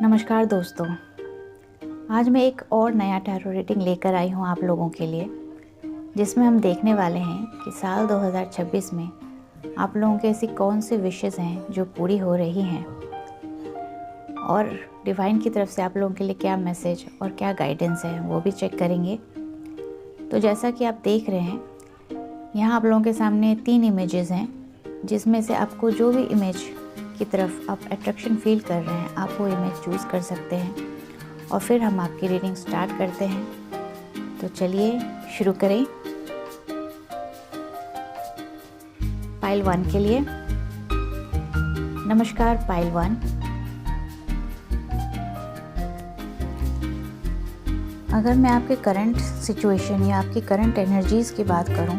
नमस्कार दोस्तों। आज मैं एक और नया टैरो रीडिंग लेकर आई हूँ आप लोगों के लिए, जिसमें हम देखने वाले हैं कि साल 2026 में आप लोगों के ऐसी कौन सी विशेस हैं जो पूरी हो रही हैं और डिवाइन की तरफ से आप लोगों के लिए क्या मैसेज और क्या गाइडेंस है वो भी चेक करेंगे। तो जैसा कि आप देख रहे हैं, यहाँ आप लोगों के सामने 3 इमेजेस हैं, जिसमें से आपको जो भी इमेज की तरफ आप अट्रैक्शन फील कर रहे हैं आप वो इमेज चूज़ कर सकते हैं और फिर हम आपकी रीडिंग स्टार्ट करते हैं। तो चलिए शुरू करें। पाइल 1 के लिए नमस्कार। पाइल 1, अगर मैं आपके करंट सिचुएशन या आपकी करंट एनर्जीज़ की बात करूं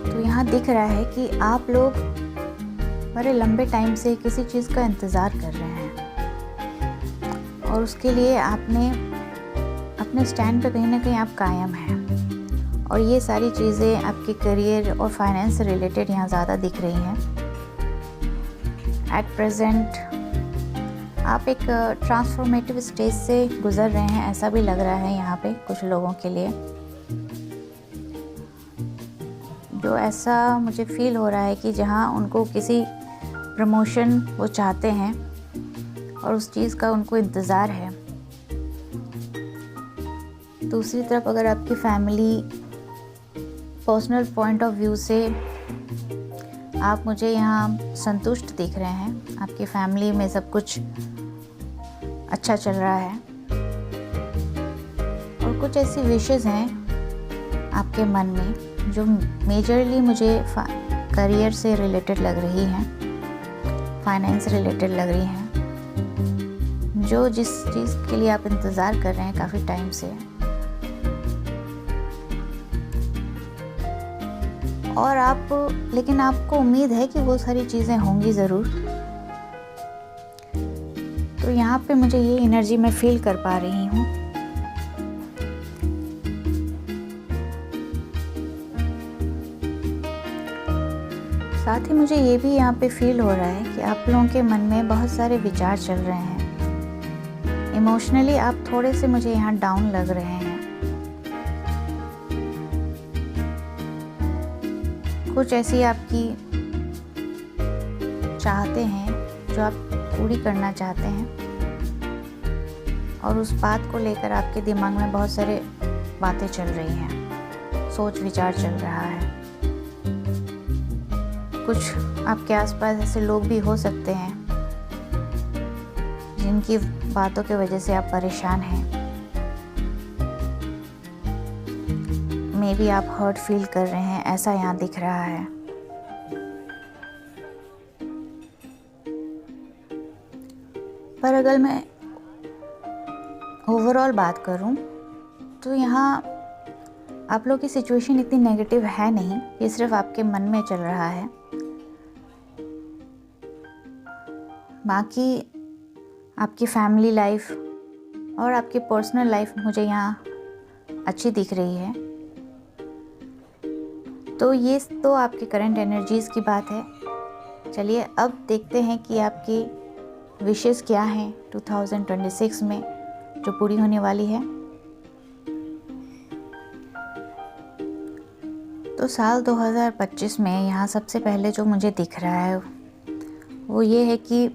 तो यहाँ दिख रहा है कि आप लोग बड़े लंबे टाइम से किसी चीज़ का इंतज़ार कर रहे हैं और उसके लिए आपने अपने स्टैंड पे कहीं ना कहीं आप कायम हैं और ये सारी चीज़ें आपके करियर और फाइनेंस से रिलेटेड यहाँ ज़्यादा दिख रही हैं। एट प्रेजेंट आप एक ट्रांसफॉर्मेटिव स्टेज से गुज़र रहे हैं, ऐसा भी लग रहा है यहाँ पे कुछ लोगों के लिए। जो ऐसा मुझे फील हो रहा है कि जहाँ उनको किसी प्रमोशन वो चाहते हैं और उस चीज़ का उनको इंतज़ार है। दूसरी तरफ अगर आपकी family personal point of view से आप मुझे यहाँ संतुष्ट दिख रहे हैं, आपकी फैमिली में सब कुछ अच्छा चल रहा है और कुछ ऐसी विशेस हैं आपके मन में जो मेजरली मुझे करियर से रिलेटेड लग रही हैं, फाइनेंस रिलेटेड लग रही हैं, जो जिस चीज़ के लिए आप इंतज़ार कर रहे हैं काफ़ी टाइम से और लेकिन आपको उम्मीद है कि वो सारी चीज़ें होंगी ज़रूर। तो यहाँ पे मुझे ये एनर्जी मैं फील कर पा रही हूँ। साथ ही मुझे ये भी यहाँ पे फील हो रहा है कि आप लोगों के मन में बहुत सारे विचार चल रहे हैं। इमोशनली आप थोड़े से मुझे यहाँ डाउन लग रहे हैं। कुछ ऐसी आपकी चाहते हैं जो आप पूरी करना चाहते हैं और उस बात को लेकर आपके दिमाग में बहुत सारे बातें चल रही हैं, सोच विचार चल रहा है। कुछ आपके आसपास ऐसे लोग भी हो सकते हैं जिनकी बातों की वजह से आप परेशान हैं। मे बी आप हर्ट फील कर रहे हैं, ऐसा यहाँ दिख रहा है। पर अगर मैं ओवरऑल बात करूं तो यहाँ आप लोग की सिचुएशन इतनी नेगेटिव है नहीं, ये सिर्फ आपके मन में चल रहा है। बाकी आपकी फैमिली लाइफ और आपकी पर्सनल लाइफ मुझे यहाँ अच्छी दिख रही है। तो ये तो आपके करंट एनर्जीज़ की बात है। चलिए अब देखते हैं कि आपकी विशेस क्या हैं 2026 में जो पूरी होने वाली है। तो साल 2025 में यहाँ सबसे पहले जो मुझे दिख रहा है वो ये है कि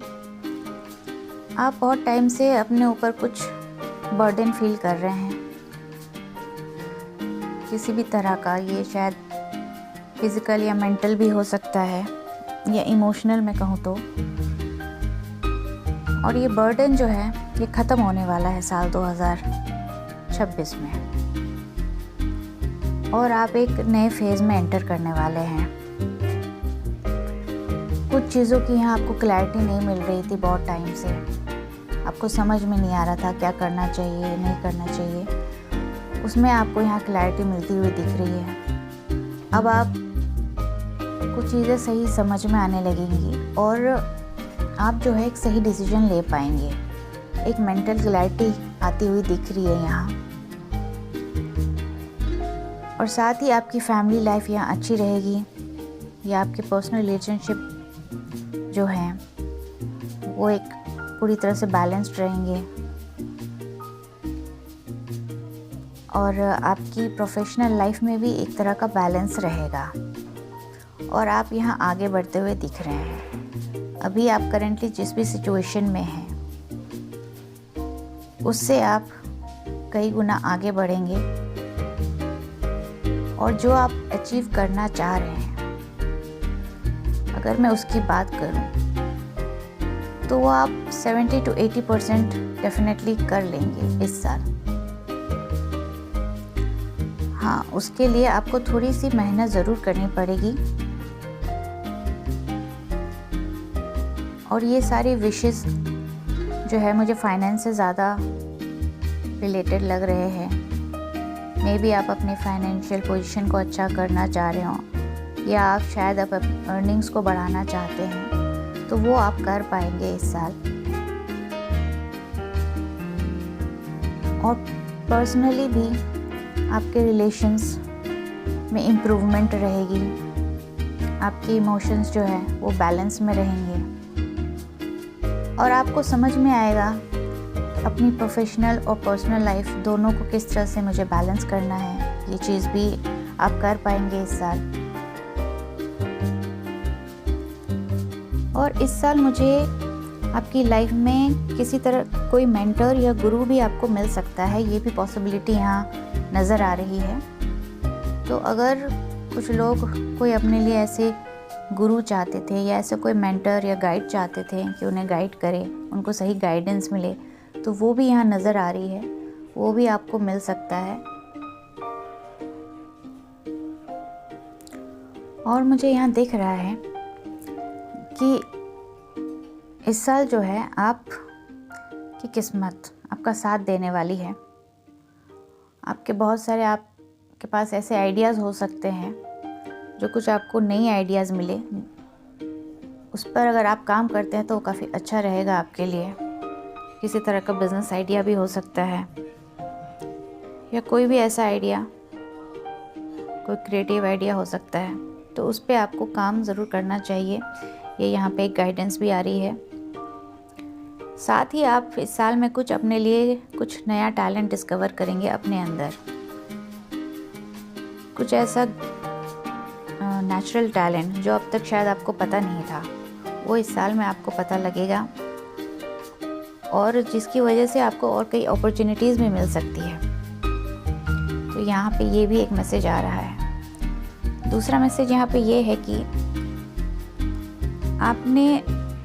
आप बहुत टाइम से अपने ऊपर कुछ बर्डन फील कर रहे हैं, किसी भी तरह का। ये शायद फिज़िकल या मेंटल भी हो सकता है या इमोशनल मैं कहूँ तो। और ये बर्डन जो है ये ख़त्म होने वाला है साल 2026 में और आप एक नए फेज़ में एंटर करने वाले हैं। कुछ चीज़ों की यहाँ आपको क्लैरिटी नहीं मिल रही थी बहुत टाइम से, आपको समझ में नहीं आ रहा था क्या करना चाहिए नहीं करना चाहिए, उसमें आपको यहाँ क्लैरिटी मिलती हुई दिख रही है। अब आप कुछ चीज़ें सही समझ में आने लगेंगी और आप जो है एक सही डिसीजन ले पाएंगे। एक मेंटल क्लैरिटी आती हुई दिख रही है यहाँ और साथ ही आपकी फैमिली लाइफ यहाँ अच्छी रहेगी या आपके पर्सनल रिलेशनशिप जो हैं वो एक पूरी तरह से बैलेंस्ड रहेंगे और आपकी प्रोफेशनल लाइफ में भी एक तरह का बैलेंस रहेगा और आप यहाँ आगे बढ़ते हुए दिख रहे हैं। अभी आप करेंटली जिस भी सिचुएशन में हैं उससे आप कई गुना आगे बढ़ेंगे और जो आप अचीव करना चाह रहे हैं, अगर मैं उसकी बात करूं तो वो आप 70 to 80% डेफिनेटली कर लेंगे इस साल। हाँ, उसके लिए आपको थोड़ी सी मेहनत ज़रूर करनी पड़ेगी और ये सारी विशेस जो है मुझे फाइनेंस से ज़्यादा रिलेटेड लग रहे हैं। मे बी आप अपने फाइनेंशियल पोजीशन को अच्छा करना चाह रहे हो या आप शायद आप अर्निंग्स को बढ़ाना चाहते हैं, तो वो आप कर पाएंगे इस साल। और पर्सनली भी आपके रिलेशंस में इम्प्रूवमेंट रहेगी, आपके इमोशंस जो है वो बैलेंस में रहेंगे और आपको समझ में आएगा अपनी प्रोफेशनल और पर्सनल लाइफ दोनों को किस तरह से मुझे बैलेंस करना है। ये चीज़ भी आप कर पाएंगे इस साल। और इस साल मुझे आपकी लाइफ में किसी तरह कोई मेंटर या गुरु भी आपको मिल सकता है, ये भी पॉसिबिलिटी यहाँ नज़र आ रही है। तो अगर कुछ लोग कोई अपने लिए ऐसे गुरु चाहते थे या ऐसे कोई मेंटर या गाइड चाहते थे कि उन्हें गाइड करे, उनको सही गाइडेंस मिले, तो वो भी यहाँ नज़र आ रही है, वो भी आपको मिल सकता है। और मुझे यहाँ दिख रहा है कि इस साल जो है आप की किस्मत आपका साथ देने वाली है। आपके बहुत सारे आपके पास ऐसे आइडियाज़ हो सकते हैं जो कुछ आपको नई आइडियाज़ मिले, उस पर अगर आप काम करते हैं तो काफ़ी अच्छा रहेगा आपके लिए। किसी तरह का बिज़नेस आइडिया भी हो सकता है या कोई भी ऐसा आइडिया, कोई क्रिएटिव आइडिया हो सकता है, तो उस पर आपको काम ज़रूर करना चाहिए। ये यहाँ पे एक गाइडेंस भी आ रही है। साथ ही आप इस साल में कुछ अपने लिए कुछ नया टैलेंट डिस्कवर करेंगे अपने अंदर, कुछ ऐसा नेचुरल टैलेंट जो अब तक शायद आपको पता नहीं था, वो इस साल में आपको पता लगेगा और जिसकी वजह से आपको और कई अपॉर्चुनिटीज़ भी मिल सकती है। तो यहाँ पे ये भी एक मैसेज आ रहा है। दूसरा मैसेज यहाँ पे ये है कि आपने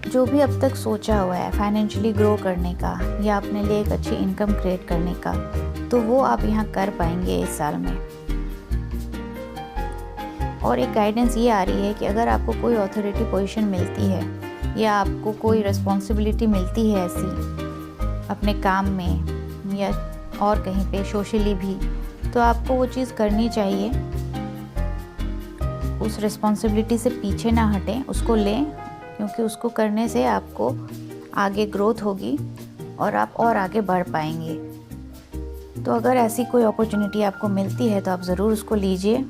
जो भी अब तक सोचा हुआ है फाइनेंशियली ग्रो करने का या अपने लिए एक अच्छी इनकम क्रिएट करने का, तो वो आप यहाँ कर पाएंगे इस साल में। और एक गाइडेंस ये आ रही है कि अगर आपको कोई अथॉरिटी पोजीशन मिलती है या आपको कोई रिस्पॉन्सिबिलिटी मिलती है ऐसी अपने काम में या और कहीं पे सोशली भी, तो आपको वो चीज़ करनी चाहिए। उस रिस्पॉन्सिबिलिटी से पीछे ना हटें, उसको लें, क्योंकि उसको करने से आपको आगे ग्रोथ होगी और आप और आगे बढ़ पाएंगे। तो अगर ऐसी कोई अपॉर्चुनिटी आपको मिलती है तो आप ज़रूर उसको लीजिए।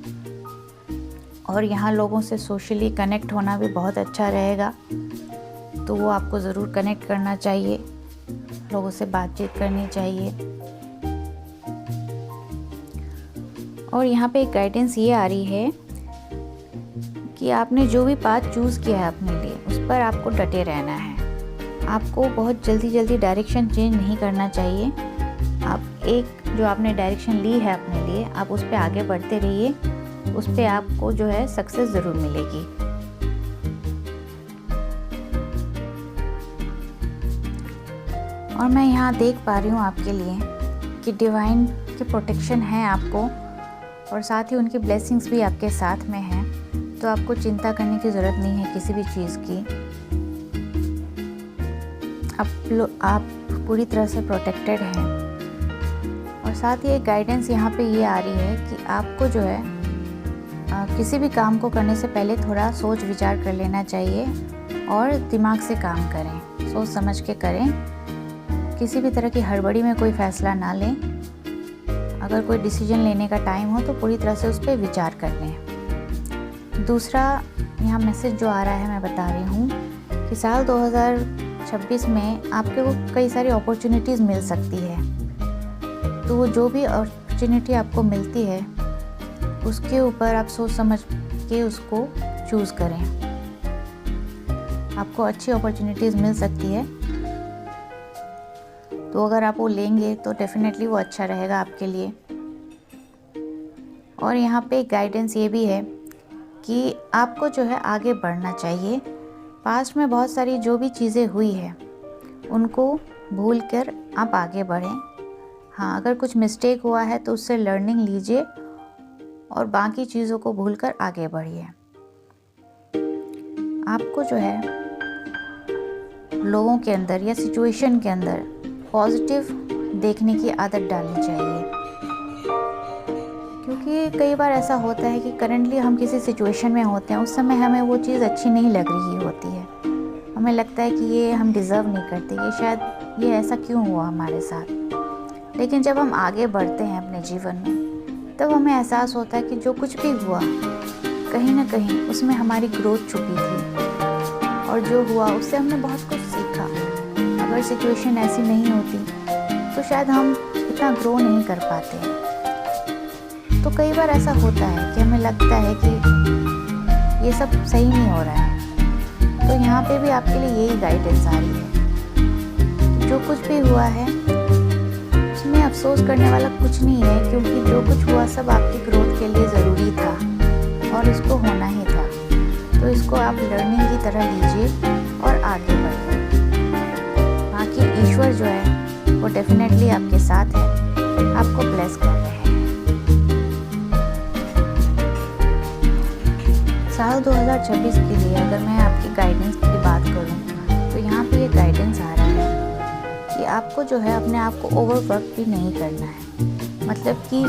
और यहाँ लोगों से सोशली कनेक्ट होना भी बहुत अच्छा रहेगा, तो वो आपको ज़रूर कनेक्ट करना चाहिए, लोगों से बातचीत करनी चाहिए। और यहाँ पे एक गाइडेंस ये आ रही है कि आपने जो भी पाथ चूज़ किया है अपने लिए, उस पर आपको डटे रहना है। आपको बहुत जल्दी डायरेक्शन चेंज नहीं करना चाहिए। आप एक जो आपने डायरेक्शन ली है अपने लिए, आप उस पर आगे बढ़ते रहिए, उस पर आपको जो है सक्सेस ज़रूर मिलेगी। और मैं यहाँ देख पा रही हूँ आपके लिए कि डिवाइन की प्रोटेक्शन है आपको और साथ ही उनकी ब्लेसिंग्स भी आपके साथ में हैं, तो आपको चिंता करने की ज़रूरत नहीं है किसी भी चीज़ की। आप पूरी तरह से प्रोटेक्टेड हैं। और साथ ही एक गाइडेंस यहाँ पे ये आ रही है कि आपको जो है किसी भी काम को करने से पहले थोड़ा सोच विचार कर लेना चाहिए और दिमाग से काम करें, सोच समझ के करें। किसी भी तरह की हड़बड़ी में कोई फ़ैसला ना लें। अगर कोई डिसीजन लेने का टाइम हो तो पूरी तरह से उस पर विचार कर लें। दूसरा यहाँ मैसेज जो आ रहा है मैं बता रही हूँ कि साल 2026 में आपके को कई सारी अपॉर्चुनिटीज़ मिल सकती है। तो जो भी अपॉर्चुनिटी आपको मिलती है उसके ऊपर आप सोच समझ के उसको चूज़ करें। आपको अच्छी अपॉर्चुनिटीज़ मिल सकती है, तो अगर आप वो लेंगे तो डेफिनेटली वो अच्छा रहेगा आपके लिए। और यहाँ पे गाइडेंस ये भी है कि आपको जो है आगे बढ़ना चाहिए। पास्ट में बहुत सारी जो भी चीज़ें हुई है उनको भूल कर आप आगे बढ़ें। हाँ, अगर कुछ मिस्टेक हुआ है तो उससे लर्निंग लीजिए और बाकी चीज़ों को भूलकर आगे बढ़िए। आपको जो है लोगों के अंदर या सिचुएशन के अंदर पॉजिटिव देखने की आदत डालनी चाहिए, क्योंकि कई बार ऐसा होता है कि करंटली हम किसी सिचुएशन में होते हैं, उस समय हमें वो चीज़ अच्छी नहीं लग रही होती है। हमें लगता है कि ये हम डिज़र्व नहीं करते, ये शायद ये ऐसा क्यों हुआ हमारे साथ। लेकिन जब हम आगे बढ़ते हैं अपने जीवन में, तब हमें एहसास होता है कि जो कुछ भी हुआ कहीं ना कहीं उसमें हमारी ग्रोथ छुपी थी, और जो हुआ उससे हमने बहुत कुछ सीखा। अगर सिचुएशन ऐसी नहीं होती तो शायद हम इतना ग्रो नहीं कर पाते। तो कई बार ऐसा होता है कि हमें लगता है कि ये सब सही नहीं हो रहा है, तो यहाँ पे भी आपके लिए यही गाइडेंस आ रही है। जो कुछ भी हुआ है उसमें अफसोस करने वाला कुछ नहीं है, क्योंकि जो कुछ हुआ सब आपकी ग्रोथ के लिए ज़रूरी था और इसको होना ही था। तो इसको आप लर्निंग की तरह लीजिए और आगे बढ़िए। बाकी ईश्वर जो है वो डेफिनेटली आपके साथ है, आपको ब्लेस कर रहे हैं। साल 2026 के लिए अगर मैं आपकी गाइडेंस की बात करूं तो यहाँ पे ये गाइडेंस आ रहा है कि आपको जो है अपने आप को ओवरवर्क भी नहीं करना है। मतलब कि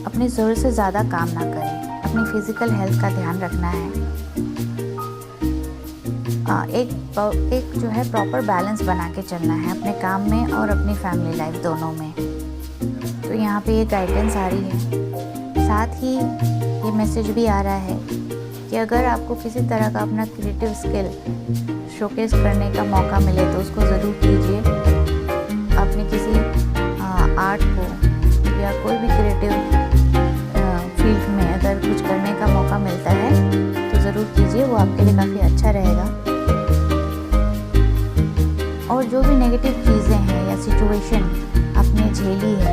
अपनी ज़रूरत से ज़्यादा काम ना करें, अपनी फिज़िकल हेल्थ का ध्यान रखना है। एक जो है प्रॉपर बैलेंस बना के चलना है अपने काम में और अपनी फैमिली लाइफ दोनों में। तो यहाँ पे ये गाइडेंस आ रही है। साथ ही ये मैसेज भी आ रहा है कि अगर आपको किसी तरह का अपना क्रिएटिव स्किल शोकेस करने का मौका मिले तो उसको ज़रूर कीजिए। अपने किसी आर्ट को या कोई भी क्रिएटिव फील्ड में अगर कुछ करने का मौका मिलता है तो ज़रूर कीजिए, वो आपके लिए काफ़ी अच्छा रहेगा। और जो भी नेगेटिव चीज़ें हैं या सिचुएशन आपने झेली है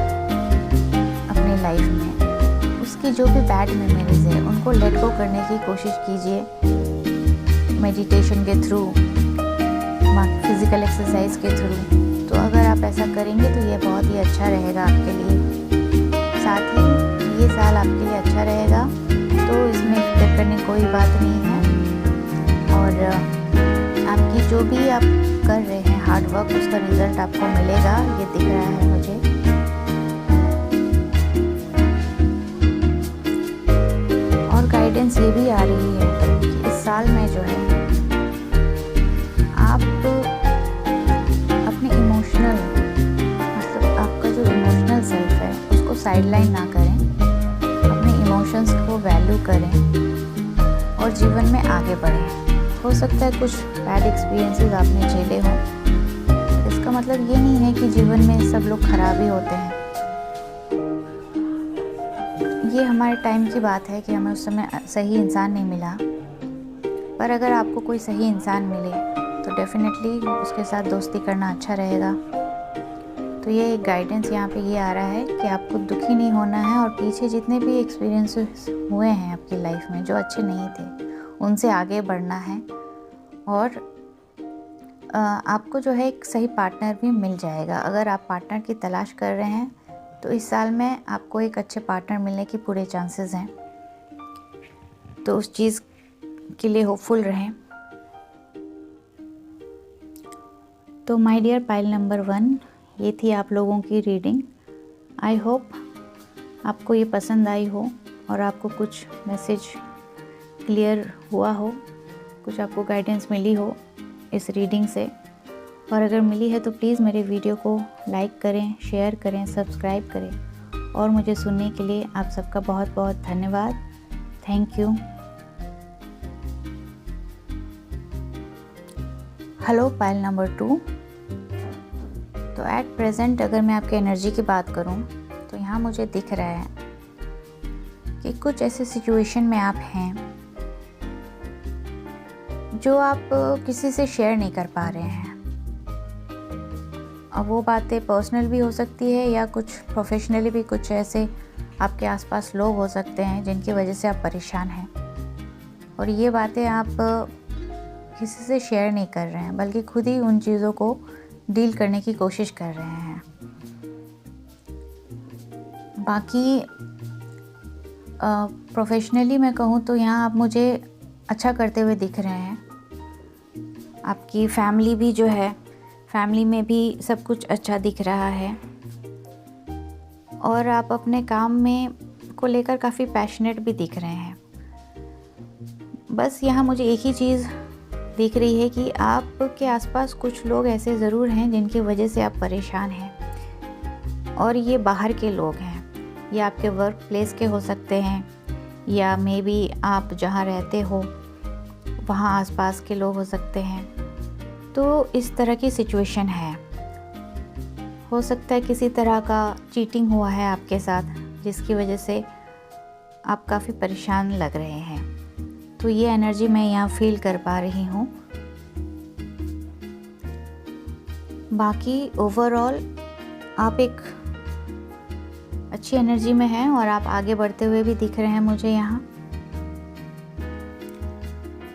अपनी लाइफ में, उसकी जो भी बैड मेमोरीज है उनको लेट गो करने की कोशिश कीजिए मेडिटेशन के थ्रू, फिज़िकल एक्सरसाइज के थ्रू। तो अगर आप ऐसा करेंगे तो ये बहुत ही अच्छा रहेगा आपके लिए। साथ ही ये साल आपके लिए अच्छा रहेगा, तो इसमें फिक्र करने कोई बात नहीं है। और आपकी जो भी आप कर रहे हैं हार्ड वर्क, उसका रिज़ल्ट आपको मिलेगा, ये दिख रहा है मुझे। गाइडेंस ये भी आ रही है कि इस साल में जो है आप अपने इमोशनल, मतलब आपका जो इमोशनल सेल्फ है उसको साइडलाइन ना करें, अपने इमोशंस को वैल्यू करें और जीवन में आगे बढ़ें। हो सकता है कुछ बैड एक्सपीरियंसेस आपने झेले हों, इसका मतलब ये नहीं है कि जीवन में सब लोग खराब ही होते हैं। ये हमारे टाइम की बात है कि हमें उस समय सही इंसान नहीं मिला, पर अगर आपको कोई सही इंसान मिले तो डेफिनेटली उसके साथ दोस्ती करना अच्छा रहेगा। तो ये एक गाइडेंस यहाँ पे ये आ रहा है कि आपको दुखी नहीं होना है, और पीछे जितने भी एक्सपीरियंसेस हुए हैं आपकी लाइफ में जो अच्छे नहीं थे उनसे आगे बढ़ना है। और आपको जो है एक सही पार्टनर भी मिल जाएगा। अगर आप पार्टनर की तलाश कर रहे हैं तो इस साल में आपको एक अच्छे पार्टनर मिलने की पूरे चांसेस हैं, तो उस चीज़ के लिए होपफुल रहें। तो माय डियर पाइल नंबर 1, ये थी आप लोगों की रीडिंग। आई होप आपको ये पसंद आई हो और आपको कुछ मैसेज क्लियर हुआ हो, कुछ आपको गाइडेंस मिली हो इस रीडिंग से। और अगर मिली है तो प्लीज़ मेरे वीडियो को लाइक करें, शेयर करें, सब्सक्राइब करें। और मुझे सुनने के लिए आप सबका बहुत बहुत धन्यवाद। Thank you. Hello pile number 2। तो एट प्रेजेंट अगर मैं आपके एनर्जी की बात करूं तो यहाँ मुझे दिख रहा है कि कुछ ऐसे सिचुएशन में आप हैं जो आप किसी से शेयर नहीं कर पा रहे हैं। अब वो बातें पर्सनल भी हो सकती है या कुछ प्रोफेशनली भी, कुछ ऐसे आपके आसपास लोग हो सकते हैं जिनकी वजह से आप परेशान हैं और ये बातें आप किसी से शेयर नहीं कर रहे हैं बल्कि खुद ही उन चीज़ों को डील करने की कोशिश कर रहे हैं। बाकी प्रोफेशनली मैं कहूँ तो यहाँ आप मुझे अच्छा करते हुए दिख रहे हैं। आपकी फैमिली भी जो है, फैमिली में भी सब कुछ अच्छा दिख रहा है और आप अपने काम में को लेकर काफ़ी पैशनेट भी दिख रहे हैं। बस यहाँ मुझे एक ही चीज़ दिख रही है कि आपके आसपास कुछ लोग ऐसे ज़रूर हैं जिनकी वजह से आप परेशान हैं और ये बाहर के लोग हैं। ये आपके वर्क प्लेस के हो सकते हैं या मे बी आप जहाँ रहते हो वहाँ आसपास के लोग हो सकते हैं। तो इस तरह की सिचुएशन है। हो सकता है किसी तरह का चीटिंग हुआ है आपके साथ जिसकी वजह से आप काफ़ी परेशान लग रहे हैं। तो ये एनर्जी मैं यहाँ फील कर पा रही हूँ। बाकी ओवरऑल आप एक अच्छी एनर्जी में हैं और आप आगे बढ़ते हुए भी दिख रहे हैं मुझे यहाँ।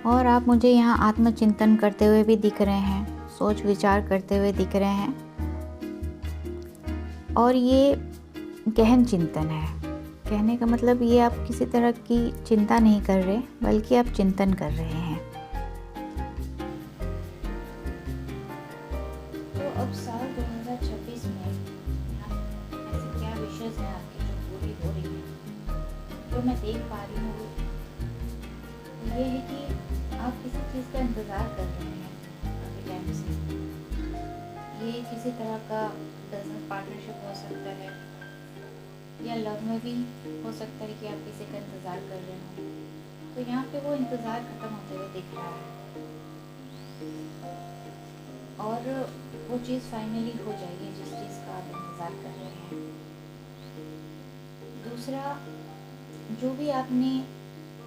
और आप मुझे यहाँ आत्मचिंतन करते हुए भी दिख रहे हैं, सोच विचार करते हुए दिख रहे हैं और ये गहन चिंतन है। कहने का मतलब ये आप किसी तरह की चिंता नहीं कर रहे बल्कि आप चिंतन कर रहे हैं। तो अब साल 2026 में ऐसे क्या विशेष हैं आपकी जो पूरी हो रही है? जो मैं देख पा रही हूँ ये है कि आप किसी चीज़ का इंतज़ार कर रहे हैं काफ़ी टाइम से। ये किसी तरह का बिजनेस पार्टनरशिप हो सकता है या लव में भी हो सकता है कि आप किसी का इंतज़ार कर रहे हो। तो यहाँ पे वो इंतज़ार ख़त्म होते हुए दिख रहा है और वो चीज़ फाइनली हो जाएगी जिस चीज़ का आप इंतज़ार कर रहे हैं। दूसरा, जो भी आपने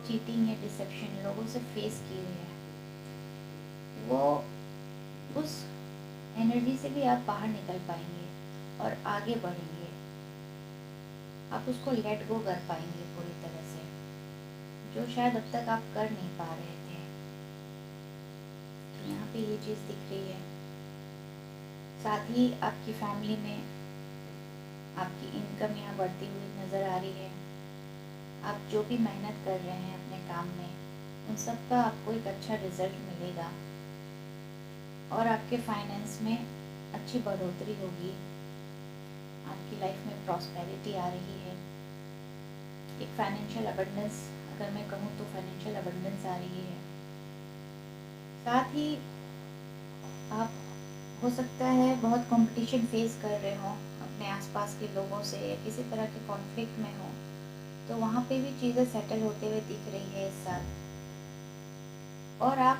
चीटिंग या डिसेप्शन लोगों से फेस की हुई है वो उस एनर्जी से भी आप बाहर निकल पाएंगे और आगे बढ़ेंगे। आप उसको लेट गो कर पाएंगे पूरी तरह से, जो शायद अब तक आप कर नहीं पा रहे थे। तो यहाँ पे ये चीज़ दिख रही है। साथ ही आपकी फैमिली में आपकी इनकम यहाँ बढ़ती हुई नज़र आ रही है। आप जो भी मेहनत कर रहे हैं अपने काम में उन सब का आपको एक अच्छा रिजल्ट मिलेगा और आपके फाइनेंस में अच्छी बढ़ोतरी होगी। आपकी लाइफ में प्रॉस्पेरिटी आ रही है। एक फाइनेंशियल अबंडेंस, अगर मैं कहूँ तो फाइनेंशियल अबंडेंस आ रही है। साथ ही आप हो सकता है बहुत कंपटीशन फेस कर रहे हो अपने आसपास के लोगों से या किसी तरह के कॉन्फ्लिक्ट में हो, तो वहाँ पे भी चीज़ें सेटल होते हुए दिख रही है इस साल और आप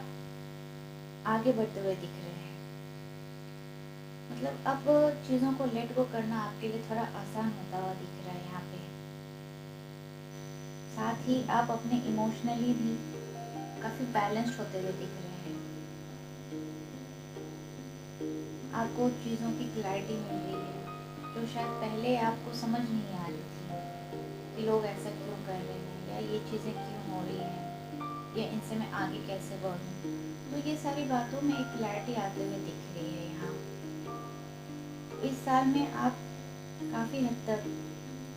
आगे बढ़ते हुए दिख रहे हैं। मतलब अब चीज़ों को लेट गो करना आपके लिए थोड़ा आसान होता हुआ दिख रहा है यहाँ पे। साथ ही आप अपने इमोशनली भी काफ़ी बैलेंस्ड होते हुए दिख रहे हैं। आपको चीज़ों की क्लैरिटी मिल रही है जो शायद पहले आपको समझ नहीं आ रही थी कि लोग ऐसा क्यों कर रहे हैं या ये चीज़ें क्यों हो रही हैं या इनसे मैं आगे कैसे बढ़ूँ। तो ये सारी बातों में एक क्लैरिटी आते हुए दिख रही है यहाँ। इस साल में आप काफ़ी हद तक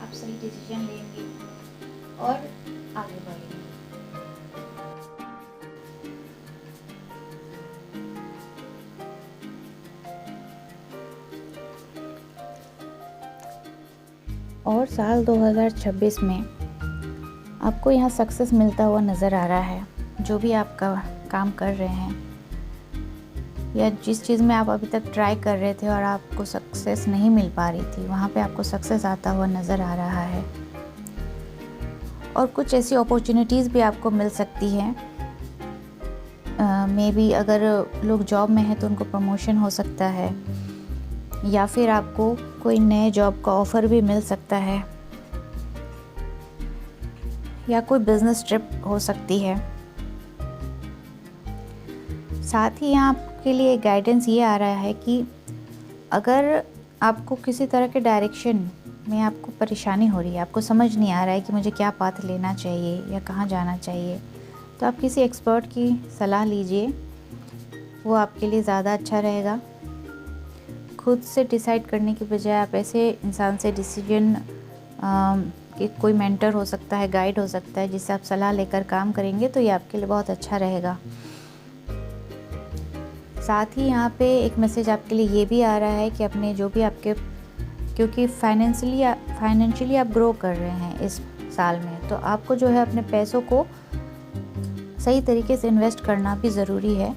आप सही डिसीजन लेंगे और आगे बढ़ेंगे। और साल 2026 में आपको यहाँ सक्सेस मिलता हुआ नज़र आ रहा है। जो भी आपका काम कर रहे हैं या जिस चीज़ में आप अभी तक ट्राई कर रहे थे और आपको सक्सेस नहीं मिल पा रही थी, वहाँ पे आपको सक्सेस आता हुआ नज़र आ रहा है। और कुछ ऐसी अपॉर्चुनिटीज़ भी आपको मिल सकती हैं मे बी अगर लोग जॉब में हैं तो उनको प्रमोशन हो सकता है, या फिर आपको कोई नए जॉब का ऑफ़र भी मिल सकता है, या कोई बिज़नेस ट्रिप हो सकती है। साथ ही यहाँ आपके लिए गाइडेंस ये आ रहा है कि अगर आपको किसी तरह के डायरेक्शन में आपको परेशानी हो रही है, आपको समझ नहीं आ रहा है कि मुझे क्या पाथ लेना चाहिए या कहाँ जाना चाहिए, तो आप किसी एक्सपर्ट की सलाह लीजिए, वो आपके लिए ज़्यादा अच्छा रहेगा। खुद से डिसाइड करने की बजाय आप ऐसे इंसान से डिसीजन कि कोई मेंटर हो सकता है, गाइड हो सकता है, जिससे आप सलाह लेकर काम करेंगे तो ये आपके लिए बहुत अच्छा रहेगा। साथ ही यहाँ पे एक मैसेज आपके लिए ये भी आ रहा है कि अपने जो भी आपके, क्योंकि फाइनेंशियली आप ग्रो कर रहे हैं इस साल में, तो आपको जो है अपने पैसों को सही तरीके से इन्वेस्ट करना भी ज़रूरी है।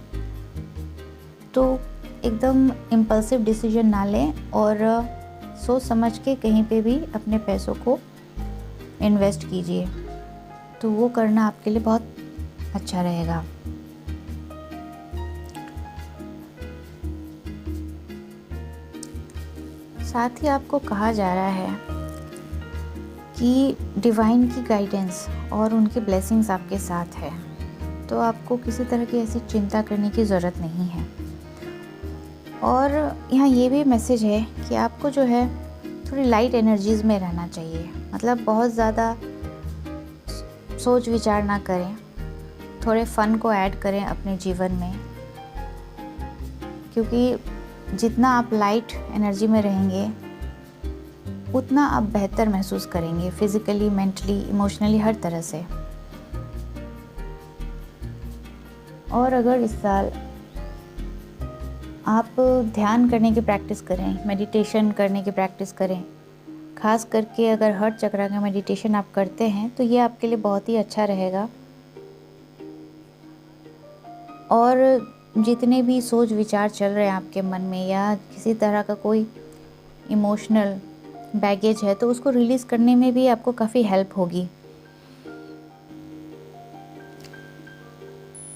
तो एकदम इम्पल्सिव डिसीजन ना लें और सोच समझ के कहीं पे भी अपने पैसों को इन्वेस्ट कीजिए, तो वो करना आपके लिए बहुत अच्छा रहेगा। साथ ही आपको कहा जा रहा है कि डिवाइन की गाइडेंस और उनकी ब्लेसिंग्स आपके साथ है, तो आपको किसी तरह की ऐसी चिंता करने की ज़रूरत नहीं है। और यहाँ ये भी मैसेज है कि आपको जो है थोड़ी लाइट एनर्जीज़ में रहना चाहिए, मतलब बहुत ज़्यादा सोच विचार ना करें, थोड़े फ़न को ऐड करें अपने जीवन में, क्योंकि जितना आप लाइट एनर्जी में रहेंगे उतना आप बेहतर महसूस करेंगे, फिज़िकली, मेंटली, इमोशनली, हर तरह से। और अगर इस साल आप ध्यान करने की प्रैक्टिस करें, मेडिटेशन करने की प्रैक्टिस करें, ख़ास करके अगर हर्ट चक्र का मेडिटेशन आप करते हैं तो ये आपके लिए बहुत ही अच्छा रहेगा। और जितने भी सोच विचार चल रहे हैं आपके मन में या किसी तरह का कोई इमोशनल बैगेज है, तो उसको रिलीज़ करने में भी आपको काफ़ी हेल्प होगी।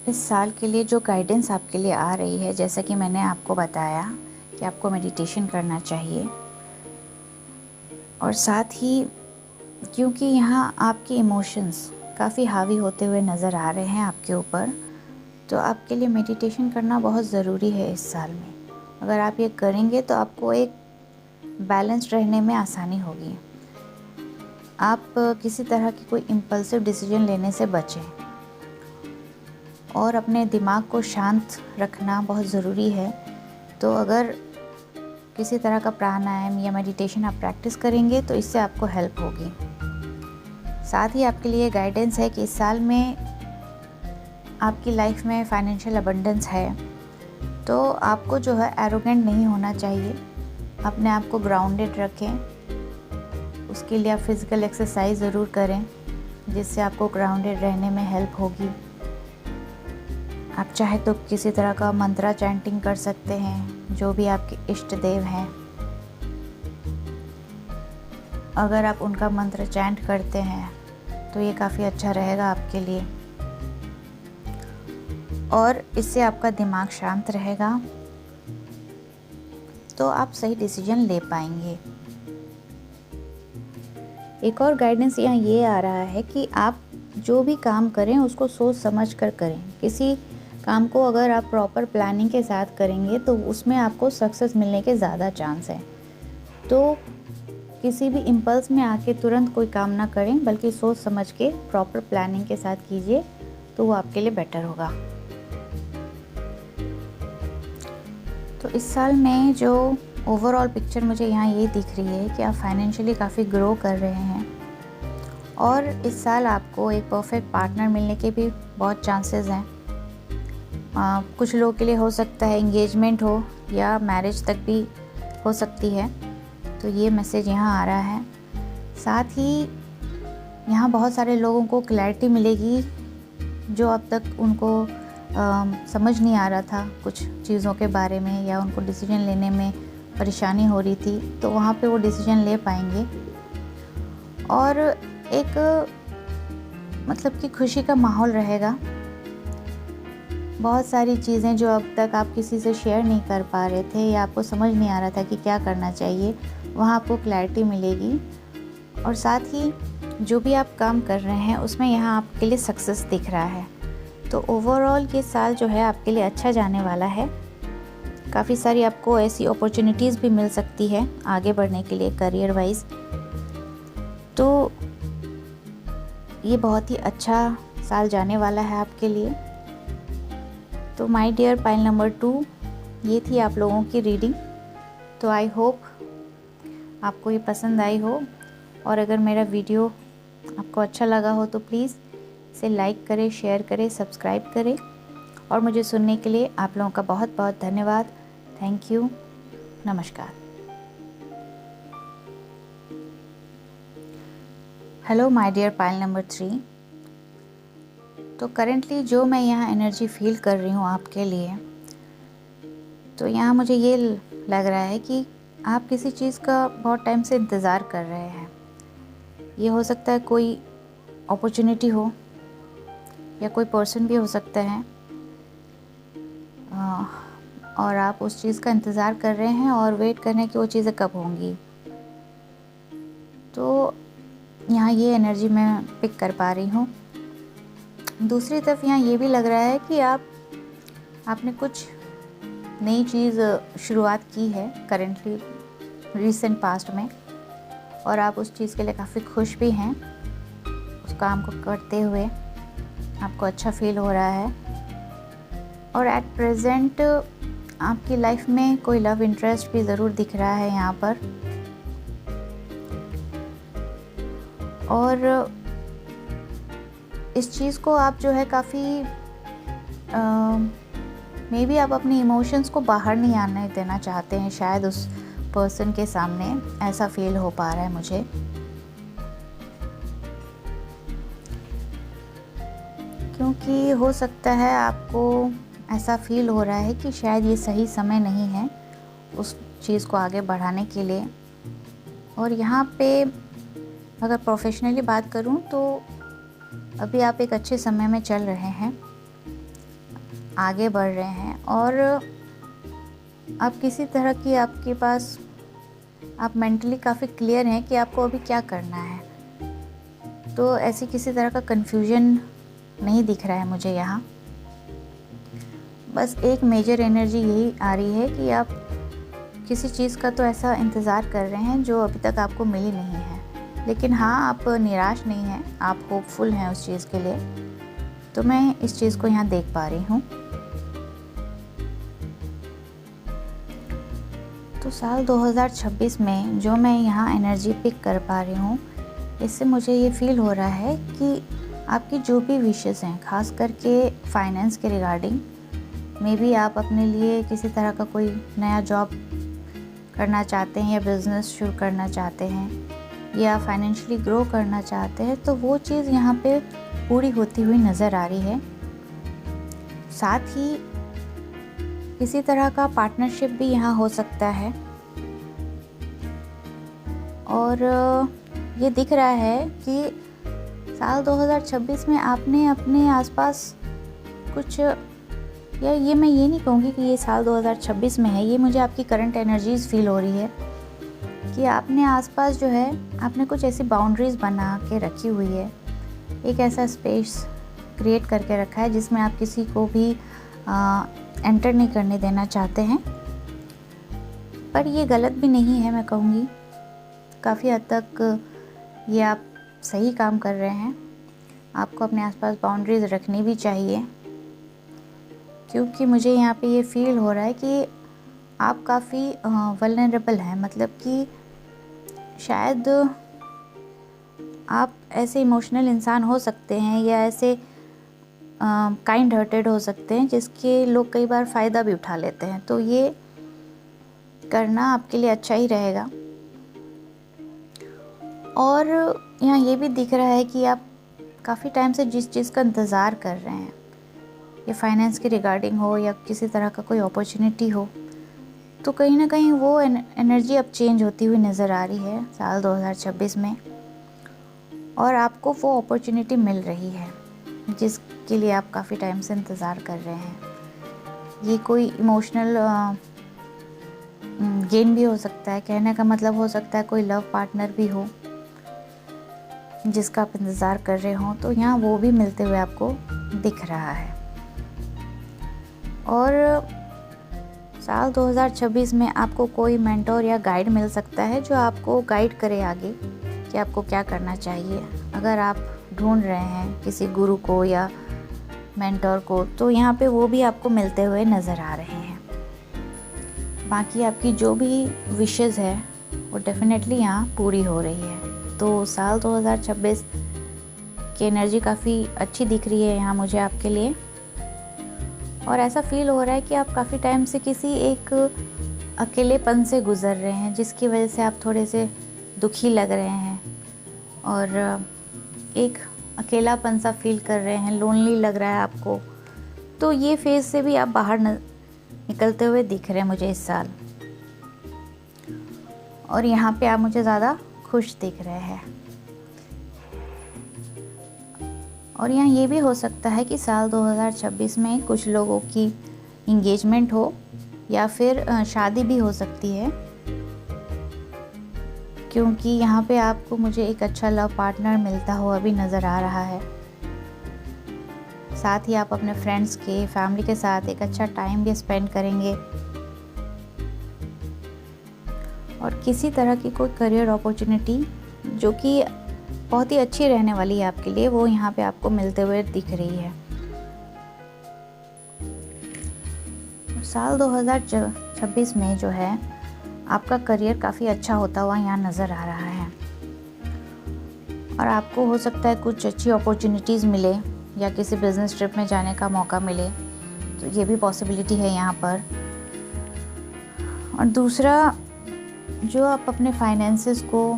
इस साल के लिए जो गाइडेंस आपके लिए आ रही है, जैसा कि मैंने आपको बताया कि आपको मेडिटेशन करना चाहिए, और साथ ही क्योंकि यहाँ आपके इमोशंस काफ़ी हावी होते हुए नज़र आ रहे हैं आपके ऊपर, तो आपके लिए मेडिटेशन करना बहुत ज़रूरी है इस साल में। अगर आप ये करेंगे तो आपको एक बैलेंस्ड रहने में आसानी होगी। आप किसी तरह की कोई इम्पल्सिव डिसीजन लेने से बचें और अपने दिमाग को शांत रखना बहुत ज़रूरी है। तो अगर किसी तरह का प्राणायाम या मेडिटेशन आप प्रैक्टिस करेंगे तो इससे आपको हेल्प होगी। साथ ही आपके लिए गाइडेंस है कि इस साल में आपकी लाइफ में फाइनेंशियल अबंडेंस है, तो आपको जो है एरोगेंट नहीं होना चाहिए, अपने आप को ग्राउंडेड रखें। उसके लिए आप फिज़िकल एक्सरसाइज ज़रूर करें, जिससे आपको ग्राउंडेड रहने में हेल्प होगी। आप चाहे तो किसी तरह का मंत्रा चैंटिंग कर सकते हैं, जो भी आपके इष्ट देव हैं, अगर आप उनका मंत्र चैंट करते हैं तो ये काफ़ी अच्छा रहेगा आपके लिए, और इससे आपका दिमाग शांत रहेगा, तो आप सही डिसीजन ले पाएंगे। एक और गाइडेंस यहाँ ये आ रहा है कि आप जो भी काम करें उसको सोच समझ कर करें। किसी काम को अगर आप प्रॉपर प्लानिंग के साथ करेंगे तो उसमें आपको सक्सेस मिलने के ज़्यादा चांस हैं। तो किसी भी इम्पल्स में आके तुरंत कोई काम ना करें, बल्कि सोच समझ के प्रॉपर प्लानिंग के साथ कीजिए, तो वो आपके लिए बेटर होगा। तो इस साल में जो ओवरऑल पिक्चर मुझे यहाँ ये दिख रही है कि आप फाइनेंशियली काफ़ी ग्रो कर रहे हैं, और इस साल आपको एक परफेक्ट पार्टनर मिलने के भी बहुत चांसेस हैं। कुछ लोगों के लिए हो सकता है एंगेजमेंट हो या मैरिज तक भी हो सकती है, तो ये मैसेज यहाँ आ रहा है। साथ ही यहाँ बहुत सारे लोगों को क्लैरिटी मिलेगी जो अब तक उनको समझ नहीं आ रहा था कुछ चीज़ों के बारे में, या उनको डिसीजन लेने में परेशानी हो रही थी, तो वहाँ पे वो डिसीजन ले पाएंगे। और एक मतलब कि खुशी का माहौल रहेगा, बहुत सारी चीज़ें जो अब तक आप किसी से शेयर नहीं कर पा रहे थे या आपको समझ नहीं आ रहा था कि क्या करना चाहिए, वहाँ आपको क्लैरिटी मिलेगी। और साथ ही जो भी आप काम कर रहे हैं उसमें यहाँ आपके लिए सक्सेस दिख रहा है। तो ओवरऑल ये साल जो है आपके लिए अच्छा जाने वाला है। काफ़ी सारी आपको ऐसी अपॉर्चुनिटीज़ भी मिल सकती है आगे बढ़ने के लिए करियर वाइज। तो ये बहुत ही अच्छा साल जाने वाला है आपके लिए। तो माय डियर पाइल नंबर 2, ये थी आप लोगों की रीडिंग। तो आई होप आपको ये पसंद आई हो, और अगर मेरा वीडियो आपको अच्छा लगा हो तो प्लीज़ इसे लाइक करें, शेयर करें, सब्सक्राइब करें। और मुझे सुनने के लिए आप लोगों का बहुत बहुत धन्यवाद। Thank you. नमस्कार। Hello my dear pile number 3। तो करेंटली जो मैं यहाँ एनर्जी फील कर रही हूँ आपके लिए, तो यहाँ मुझे ये लग रहा है कि आप किसी चीज़ का बहुत टाइम से इंतज़ार कर रहे हैं। ये हो सकता है कोई अपॉर्चुनिटी हो या कोई पर्सन भी हो सकता है, और आप उस चीज़ का इंतज़ार कर रहे हैं और वेट कर रहे हैं कि वो चीज़ें कब होंगी। तो यहाँ ये एनर्जी मैं पिक कर पा रही हूँ। दूसरी तरफ यहाँ ये भी लग रहा है कि आपने कुछ नई चीज़ शुरुआत की है करेंटली रिसेंट पास्ट में, और आप उस चीज़ के लिए काफ़ी खुश भी हैं। उस काम को करते हुए आपको अच्छा फील हो रहा है। और एट प्रेजेंट आपकी लाइफ में कोई लव इंटरेस्ट भी ज़रूर दिख रहा है यहाँ पर। और इस चीज़ को आप जो है काफ़ी मे बी आप अपनी इमोशंस को बाहर नहीं आने देना चाहते हैं, शायद उस पर्सन के सामने, ऐसा फील हो पा रहा है मुझे। क्योंकि हो सकता है आपको ऐसा फील हो रहा है कि शायद ये सही समय नहीं है उस चीज़ को आगे बढ़ाने के लिए। और यहाँ पे अगर प्रोफेशनली बात करूँ तो अभी आप एक अच्छे समय में चल रहे हैं, आगे बढ़ रहे हैं, और आप किसी तरह की आपके पास आप मेंटली काफ़ी क्लियर हैं कि आपको अभी क्या करना है। तो ऐसी किसी तरह का कन्फ्यूजन नहीं दिख रहा है मुझे यहाँ। बस एक मेजर एनर्जी यही आ रही है कि आप किसी चीज़ का तो ऐसा इंतज़ार कर रहे हैं जो अभी तक आपको मिली नहीं है, लेकिन हाँ, आप निराश नहीं हैं, आप होपफुल हैं उस चीज़ के लिए। तो मैं इस चीज़ को यहाँ देख पा रही हूँ। तो साल 2026 में जो मैं यहाँ एनर्जी पिक कर पा रही हूँ, इससे मुझे ये फील हो रहा है कि आपकी जो भी विशेस हैं, खास करके फाइनेंस के रिगार्डिंग, मे बी आप अपने लिए किसी तरह का कोई नया जॉब करना चाहते हैं या बिज़नेस शुरू करना चाहते हैं या फाइनेंशियली ग्रो करना चाहते हैं, तो वो चीज़ यहाँ पे पूरी होती हुई नज़र आ रही है। साथ ही किसी तरह का पार्टनरशिप भी यहाँ हो सकता है। और ये दिख रहा है कि साल 2026 में आपने अपने आसपास कुछ, या ये मैं ये नहीं कहूँगी कि ये साल 2026 में है, ये मुझे आपकी करंट एनर्जीज़ फील हो रही है कि आपने आसपास जो है आपने कुछ ऐसी बाउंड्रीज़ बना के रखी हुई है, एक ऐसा स्पेस क्रिएट करके रखा है जिसमें आप किसी को भी एंटर नहीं करने देना चाहते हैं। पर ये गलत भी नहीं है, मैं कहूँगी काफ़ी हद तक ये आप सही काम कर रहे हैं। आपको अपने आसपास बाउंड्रीज़ रखनी भी चाहिए, क्योंकि मुझे यहाँ पे ये फील हो रहा है कि आप काफ़ी वल्नरेबल हैं। मतलब कि शायद आप ऐसे इमोशनल इंसान हो सकते हैं या ऐसे काइंड हार्टेड हो सकते हैं जिसके लोग कई बार फ़ायदा भी उठा लेते हैं। तो ये करना आपके लिए अच्छा ही रहेगा। और यहाँ ये भी दिख रहा है कि आप काफ़ी टाइम से जिस चीज़ का इंतज़ार कर रहे हैं, ये फाइनेंस के रिगार्डिंग हो या किसी तरह का कोई अपॉर्चुनिटी हो, तो कहीं ना कहीं वो एनर्जी अब चेंज होती हुई नज़र आ रही है साल 2026 में, और आपको वो अपॉर्चुनिटी मिल रही है जिसके लिए आप काफ़ी टाइम से इंतज़ार कर रहे हैं। ये कोई इमोशनल गेन भी हो सकता है। कहने का मतलब हो सकता है कोई लव पार्टनर भी हो जिसका आप इंतज़ार कर रहे हो, तो यहाँ वो भी मिलते हुए आपको दिख रहा है। और साल 2026 में आपको कोई मेंटोर या गाइड मिल सकता है जो आपको गाइड करे आगे कि आपको क्या करना चाहिए। अगर आप ढूंढ रहे हैं किसी गुरु को या मेंटोर को, तो यहाँ पे वो भी आपको मिलते हुए नज़र आ रहे हैं। बाकी आपकी जो भी विशेज़ है वो डेफिनेटली यहाँ पूरी हो रही है। तो साल 2026 की एनर्जी काफ़ी अच्छी दिख रही है यहाँ मुझे आपके लिए। और ऐसा फील हो रहा है कि आप काफ़ी टाइम से किसी एक अकेलेपन से गुज़र रहे हैं, जिसकी वजह से आप थोड़े से दुखी लग रहे हैं और एक अकेलापन सा फील कर रहे हैं, लोनली लग रहा है आपको। तो ये फेज़ से भी आप बाहर निकलते हुए दिख रहे हैं मुझे इस साल। और यहाँ पे आप मुझे ज़्यादा खुश दिख रहे हैं। और यहाँ ये भी हो सकता है कि साल 2026 में कुछ लोगों की इंगेजमेंट हो या फिर शादी भी हो सकती है, क्योंकि यहाँ पे आपको मुझे एक अच्छा लव पार्टनर मिलता हुआ भी नज़र आ रहा है। साथ ही आप अपने फ्रेंड्स के, फैमिली के साथ एक अच्छा टाइम भी स्पेंड करेंगे। और किसी तरह की कोई करियर अपॉर्चुनिटी जो कि बहुत ही अच्छी रहने वाली है आपके लिए, वो यहाँ पे आपको मिलते हुए दिख रही है। साल 2026 में जो है आपका करियर काफ़ी अच्छा होता हुआ यहाँ नज़र आ रहा है। और आपको हो सकता है कुछ अच्छी अपॉर्चुनिटीज़ मिले या किसी बिज़नेस ट्रिप में जाने का मौका मिले, तो ये भी पॉसिबिलिटी है यहाँ पर। और दूसरा, जो आप अपने फाइनेंसेस को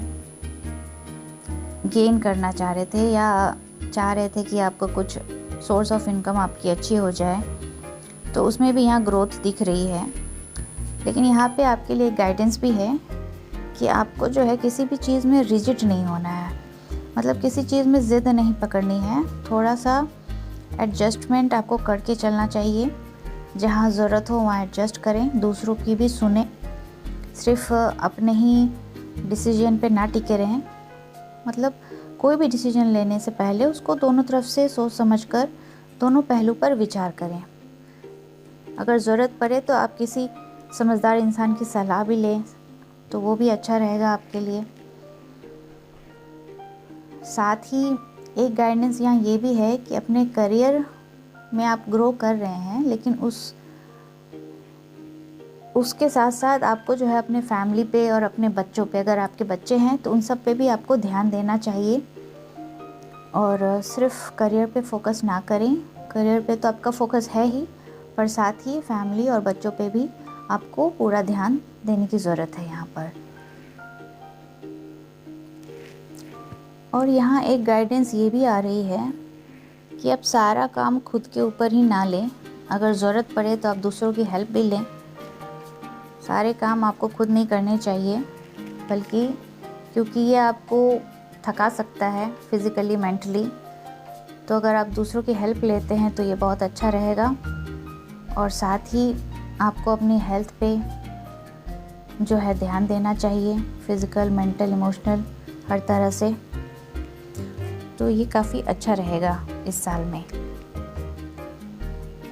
गेन करना चाह रहे थे या चाह रहे थे कि आपको कुछ सोर्स ऑफ इनकम आपकी अच्छी हो जाए, तो उसमें भी यहाँ ग्रोथ दिख रही है। लेकिन यहाँ पे आपके लिए गाइडेंस भी है कि आपको जो है किसी भी चीज़ में रिजिड नहीं होना है, मतलब किसी चीज़ में ज़िद नहीं पकड़नी है। थोड़ा सा एडजस्टमेंट आपको करके चलना चाहिए। जहाँ ज़रूरत हो वहाँ एडजस्ट करें, दूसरों की भी सुने, सिर्फ अपने ही डिसीजन पे ना टिके रहें। मतलब कोई भी डिसीजन लेने से पहले उसको दोनों तरफ से सोच समझकर दोनों पहलू पर विचार करें। अगर ज़रूरत पड़े तो आप किसी समझदार इंसान की सलाह भी लें, तो वो भी अच्छा रहेगा आपके लिए। साथ ही एक गाइडेंस यहाँ ये भी है कि अपने करियर में आप ग्रो कर रहे हैं, लेकिन उसके साथ साथ आपको जो है अपने फैमिली पे और अपने बच्चों पे, अगर आपके बच्चे हैं तो उन सब पे भी आपको ध्यान देना चाहिए। और सिर्फ करियर पे फोकस ना करें, करियर पे तो आपका फोकस है ही, पर साथ ही फैमिली और बच्चों पे भी आपको पूरा ध्यान देने की ज़रूरत है यहाँ पर। और यहाँ एक गाइडेंस ये भी आ रही है कि आप सारा काम खुद के ऊपर ही ना लें, अगर ज़रूरत पड़े तो आप दूसरों की हेल्प भी लें। सारे काम आपको खुद नहीं करने चाहिए, बल्कि क्योंकि ये आपको थका सकता है फिज़िकली, मेंटली। तो अगर आप दूसरों की हेल्प लेते हैं तो ये बहुत अच्छा रहेगा। और साथ ही आपको अपनी हेल्थ पे जो है ध्यान देना चाहिए, फिज़िकल, मेंटल, इमोशनल, हर तरह से। तो ये काफ़ी अच्छा रहेगा इस साल में।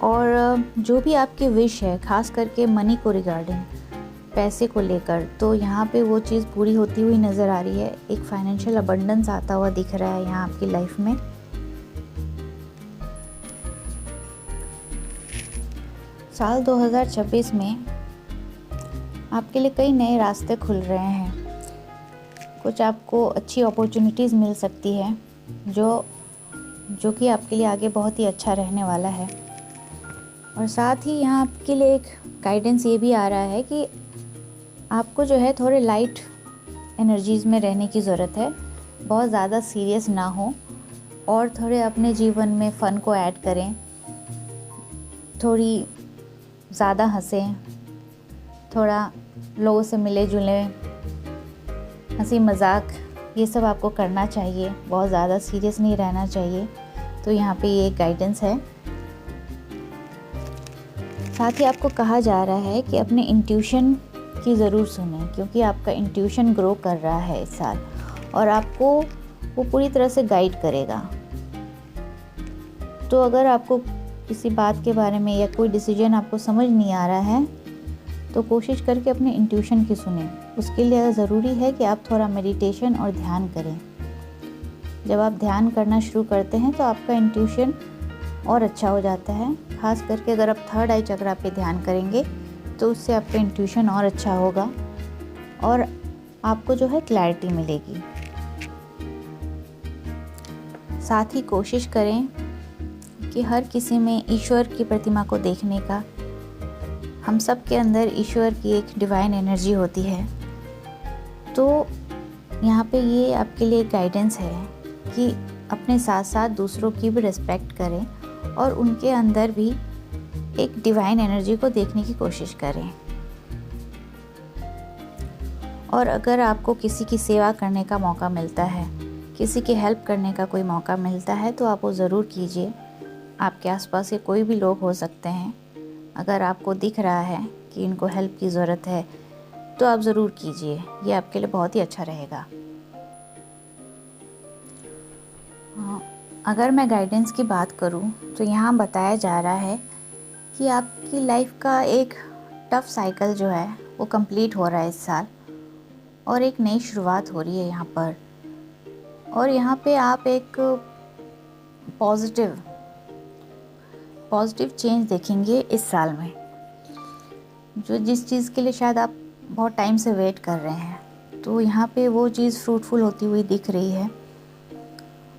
और जो भी आपकी विश है, ख़ास करके मनी को रिगार्डिंग, पैसे को लेकर, तो यहाँ पे वो चीज़ पूरी होती हुई नज़र आ रही है। एक फाइनेंशियल अबंडेंस आता हुआ दिख रहा है यहाँ आपकी लाइफ में। साल 2026 में आपके लिए कई नए रास्ते खुल रहे हैं। कुछ आपको अच्छी अपॉर्चुनिटीज़ मिल सकती है जो कि आपके लिए आगे बहुत ही अच्छा रहने वाला है। और साथ ही यहाँ आपके लिए एक गाइडेंस ये भी आ रहा है कि आपको जो है थोड़े लाइट एनर्जीज़ में रहने की ज़रूरत है, बहुत ज़्यादा सीरियस ना हो, और थोड़े अपने जीवन में फ़न को ऐड करें, थोड़ी ज़्यादा हंसें, थोड़ा लोगों से मिले जुले, हंसी मजाक, ये सब आपको करना चाहिए। बहुत ज़्यादा सीरियस नहीं रहना चाहिए। तो यहाँ पे ये एक गाइडेंस है। साथ ही आपको कहा जा रहा है कि अपने इंट्यूशन की ज़रूर सुनें, क्योंकि आपका इंट्यूशन ग्रो कर रहा है इस साल और आपको वो पूरी तरह से गाइड करेगा। तो अगर आपको किसी बात के बारे में या कोई डिसीजन आपको समझ नहीं आ रहा है तो कोशिश करके अपने इंट्यूशन की सुनें। उसके लिए ज़रूरी है कि आप थोड़ा मेडिटेशन और ध्यान करें। जब आप ध्यान करना शुरू करते हैं तो आपका इंट्यूशन और अच्छा हो जाता है। खास करके अगर आप थर्ड आई चक्रा पे ध्यान करेंगे तो उससे आपका इंट्यूशन और अच्छा होगा और आपको जो है क्लैरिटी मिलेगी। साथ ही कोशिश करें कि हर किसी में ईश्वर की प्रतिमा को देखने का। हम सब के अंदर ईश्वर की एक डिवाइन एनर्जी होती है। तो यहाँ पे ये आपके लिए गाइडेंस है कि अपने साथ साथ दूसरों की भी रिस्पेक्ट करें और उनके अंदर भी एक डिवाइन एनर्जी को देखने की कोशिश करें। और अगर आपको किसी की सेवा करने का मौका मिलता है, किसी की हेल्प करने का कोई मौका मिलता है तो आप वो ज़रूर कीजिए। आपके आसपास के कोई भी लोग हो सकते हैं, अगर आपको दिख रहा है कि इनको हेल्प की ज़रूरत है तो आप ज़रूर कीजिए। ये आपके लिए बहुत ही अच्छा रहेगा। अगर मैं गाइडेंस की बात करूं तो यहाँ बताया जा रहा है कि आपकी लाइफ का एक टफ साइकिल जो है वो कंप्लीट हो रहा है इस साल और एक नई शुरुआत हो रही है यहाँ पर। और यहाँ पे आप एक पॉजिटिव चेंज देखेंगे इस साल में, जो जिस चीज़ के लिए शायद आप बहुत टाइम से वेट कर रहे हैं, तो यहाँ पे वो चीज़ फ्रूटफुल होती हुई दिख रही है।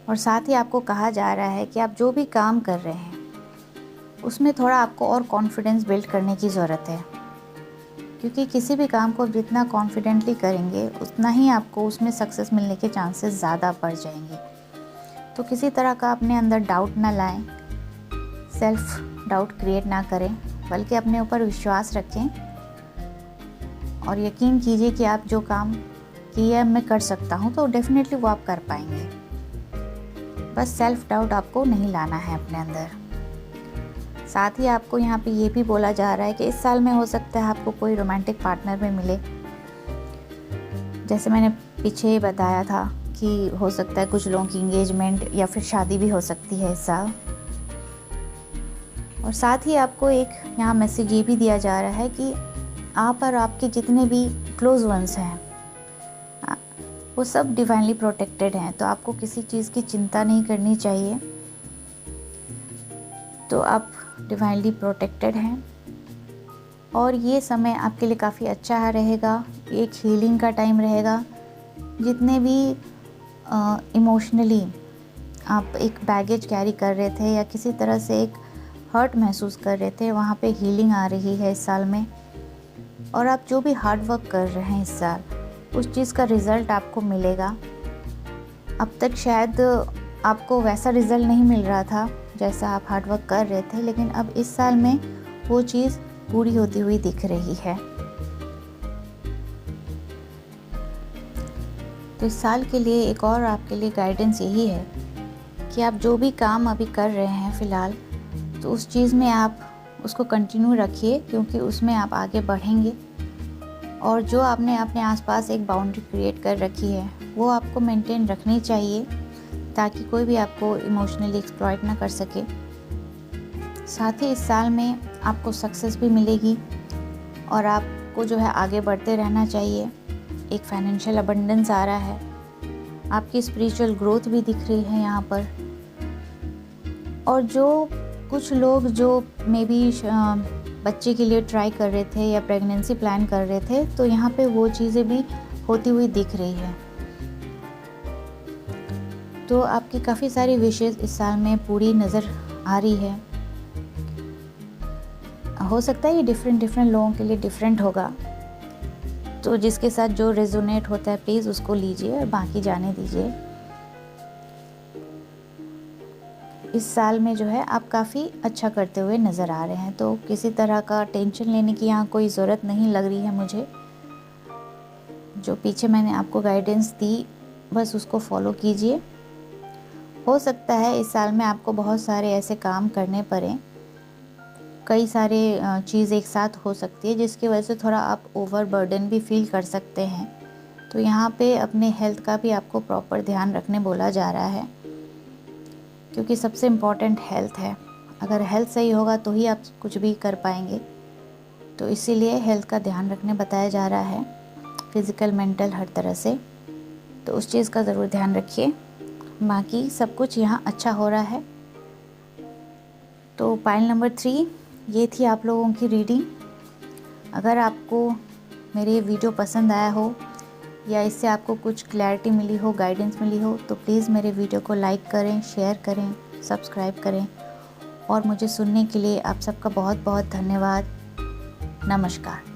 और साथ ही आपको कहा जा रहा है कि आप जो भी काम कर रहे हैं उसमें थोड़ा आपको और कॉन्फिडेंस बिल्ड करने की ज़रूरत है, क्योंकि किसी भी काम को जितना कॉन्फिडेंटली करेंगे उतना ही आपको उसमें सक्सेस मिलने के चांसेस ज़्यादा बढ़ जाएंगे। तो किसी तरह का अपने अंदर डाउट ना लाएं, सेल्फ डाउट क्रिएट ना करें, बल्कि अपने ऊपर विश्वास रखें और यकीन कीजिए कि आप जो काम किया मैं कर सकता हूँ तो डेफिनेटली वो आप कर पाएंगे। बस सेल्फ डाउट आपको नहीं लाना है अपने अंदर। साथ ही आपको यहाँ पे ये भी बोला जा रहा है कि इस साल में हो सकता है आपको कोई रोमांटिक पार्टनर में मिले। जैसे मैंने पीछे बताया था कि हो सकता है कुछ लोगों की इंगेजमेंट या फिर शादी भी हो सकती है इस साल। और साथ ही आपको एक यहाँ मैसेज ये भी दिया जा रहा है कि आप और आपके जितने भी क्लोज वंस हैं वो सब डिवाइनली प्रोटेक्टेड हैं। तो आपको किसी चीज़ की चिंता नहीं करनी चाहिए। तो आप डिवाइनली प्रोटेक्टेड हैं और ये समय आपके लिए काफ़ी अच्छा रहेगा। एक हीलिंग का टाइम रहेगा। जितने भी इमोशनली आप एक बैगेज कैरी कर रहे थे या किसी तरह से एक हर्ट महसूस कर रहे थे, वहाँ पे हीलिंग आ रही है इस साल में। और आप जो भी हार्ड वर्क कर रहे हैं इस साल, उस चीज़ का रिज़ल्ट आपको मिलेगा। अब तक शायद आपको वैसा रिज़ल्ट नहीं मिल रहा था जैसा आप हार्ड वर्क कर रहे थे, लेकिन अब इस साल में वो चीज़ पूरी होती हुई दिख रही है। तो इस साल के लिए एक और आपके लिए गाइडेंस यही है कि आप जो भी काम अभी कर रहे हैं फ़िलहाल, तो उस चीज़ में आप उसको कंटिन्यू रखिए, क्योंकि उसमें आप आगे बढ़ेंगे। और जो आपने अपने आसपास एक बाउंड्री क्रिएट कर रखी है वो आपको मेंटेन रखनी चाहिए, ताकि कोई भी आपको इमोशनली एक्सप्लॉइट ना कर सके। साथ ही इस साल में आपको सक्सेस भी मिलेगी और आपको जो है आगे बढ़ते रहना चाहिए। एक फाइनेंशियल अबंडेंस आ रहा है, आपकी स्पिरिचुअल ग्रोथ भी दिख रही है यहाँ पर। और जो कुछ लोग जो मे बी बच्चे के लिए ट्राई कर रहे थे या प्रेगनेंसी प्लान कर रहे थे, तो यहाँ पे वो चीज़ें भी होती हुई दिख रही है। तो आपकी काफ़ी सारी विशेज़ इस साल में पूरी नज़र आ रही है। हो सकता है ये डिफरेंट लोगों के लिए डिफरेंट होगा, तो जिसके साथ जो रेजोनेट होता है प्लीज़ उसको लीजिए और बाकी जाने दीजिए। इस साल में जो है आप काफ़ी अच्छा करते हुए नज़र आ रहे हैं, तो किसी तरह का टेंशन लेने की यहाँ कोई ज़रूरत नहीं लग रही है मुझे। जो पीछे मैंने आपको गाइडेंस दी बस उसको फॉलो कीजिए। हो सकता है इस साल में आपको बहुत सारे ऐसे काम करने पड़ें कई सारे चीज़ एक साथ हो सकती है, जिसकी वजह से थोड़ा आप ओवरबर्डन भी फील कर सकते हैं। तो यहाँ पे अपने हेल्थ का भी आपको प्रॉपर ध्यान रखने बोला जा रहा है, क्योंकि सबसे इम्पॉर्टेंट हेल्थ है। अगर हेल्थ सही होगा तो ही आप कुछ भी कर पाएंगे। तो इसीलिए हेल्थ का ध्यान रखने बताया जा रहा है, फिज़िकल मेंटल हर तरह से। तो उस चीज़ का ज़रूर ध्यान रखिए। बाकी सब कुछ यहाँ अच्छा हो रहा है। तो पाइल नंबर 3 ये थी आप लोगों की रीडिंग। अगर आपको मेरे वीडियो पसंद आया हो या इससे आपको कुछ क्लैरिटी मिली हो, गाइडेंस मिली हो, तो प्लीज़ मेरे वीडियो को लाइक करें, शेयर करें, सब्सक्राइब करें। और मुझे सुनने के लिए आप सबका बहुत बहुत धन्यवाद। नमस्कार।